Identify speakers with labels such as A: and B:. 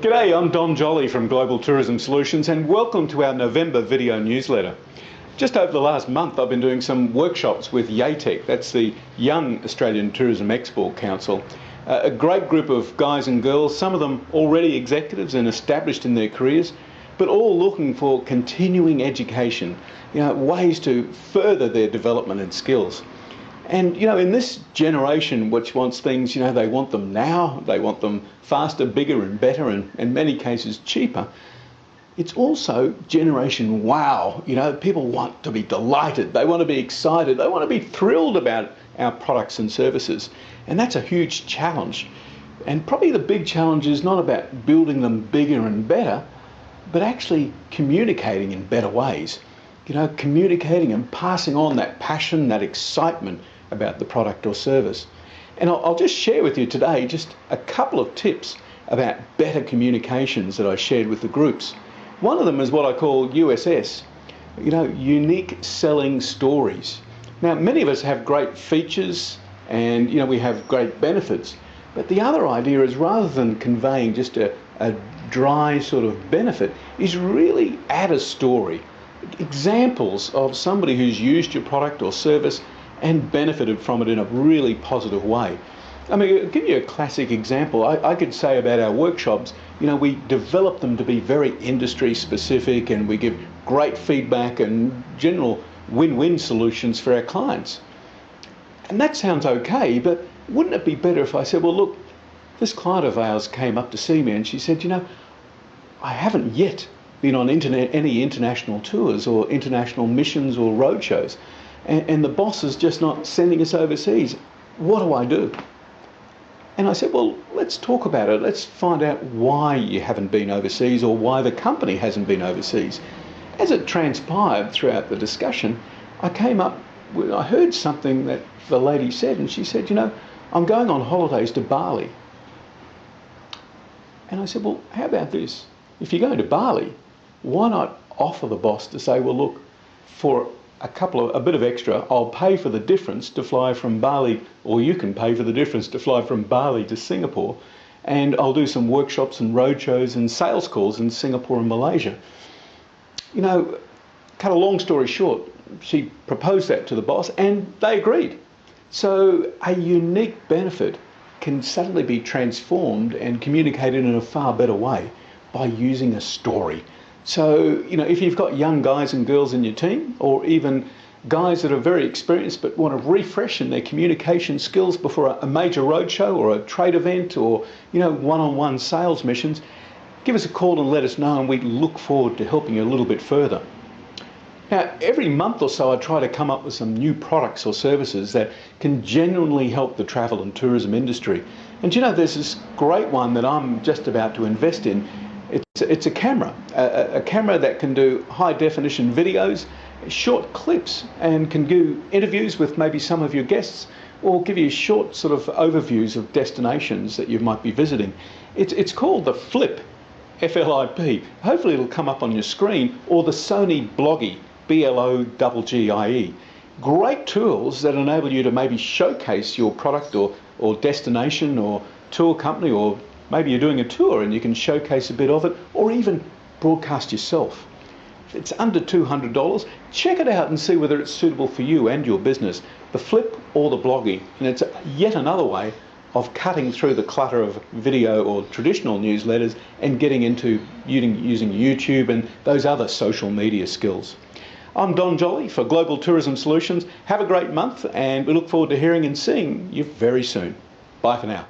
A: G'day, I'm Don Jolly from Global Tourism Solutions and welcome to our November video newsletter. Just over the last month I've been doing some workshops with YATEC, that's the Young Australian Tourism Export Council. A great group of guys and girls, some of them already executives and established in their careers, but all looking for continuing education, ways to further their development and skills. And in this generation which wants things, they want them now, they want them faster, bigger and better and in many cases cheaper. It's also generation wow. People want to be delighted, they want to be excited, they want to be thrilled about our products and services. And that's a huge challenge. And probably the big challenge is not about building them bigger and better, but actually communicating in better ways. Communicating and passing on that passion, that excitement about the product or service. And I'll just share with you today just a couple of tips about better communications that I shared with the groups. One of them is what I call USS, unique selling stories. Now, many of us have great features and we have great benefits, but the other idea is rather than conveying just a dry sort of benefit, is really add a story. Examples of somebody who's used your product or service and benefited from it in a really positive way. I mean, I'll give you a classic example. I could say about our workshops, we develop them to be very industry specific and we give great feedback and general win-win solutions for our clients. And that sounds okay, but wouldn't it be better if I said, well, look, this client of ours came up to see me and she said, I haven't yet been on any international tours or international missions or roadshows. And the boss is just not sending us overseas. What do I do? And I said, well, let's talk about it. Let's find out why you haven't been overseas or why the company hasn't been overseas. As it transpired throughout the discussion, I heard something that the lady said, and she said, I'm going on holidays to Bali. And I said, well, how about this? If you're going to Bali, why not offer the boss to say, well, look, for a bit of extra, I'll pay for the difference to fly from Bali, or you can pay for the difference to fly from Bali to Singapore, and I'll do some workshops and roadshows and sales calls in Singapore and Malaysia. Cut a long story short, she proposed that to the boss and they agreed. So a unique benefit can suddenly be transformed and communicated in a far better way by using a story. So, if you've got young guys and girls in your team, or even guys that are very experienced but want to refresh in their communication skills before a major roadshow or a trade event or, one-on-one sales missions, give us a call and let us know, and we look forward to helping you a little bit further. Now, every month or so I try to come up with some new products or services that can genuinely help the travel and tourism industry. And there's this great one that I'm just about to invest in. It's a camera that can do high definition videos, short clips, and can do interviews with maybe some of your guests, or give you short sort of overviews of destinations that you might be visiting. It's called the Flip, F-L-I-P. Hopefully it'll come up on your screen, or the Sony Bloggie, B-L-O-G-G-I-E. Great tools that enable you to maybe showcase your product or destination or tour company, or maybe you're doing a tour and you can showcase a bit of it, or even broadcast yourself. It's under $200. Check it out and see whether it's suitable for you and your business. The Flip or the Bloggie. And it's yet another way of cutting through the clutter of video or traditional newsletters and getting into using YouTube and those other social media skills. I'm Don Jolly for Global Tourism Solutions. Have a great month and we look forward to hearing and seeing you very soon. Bye for now.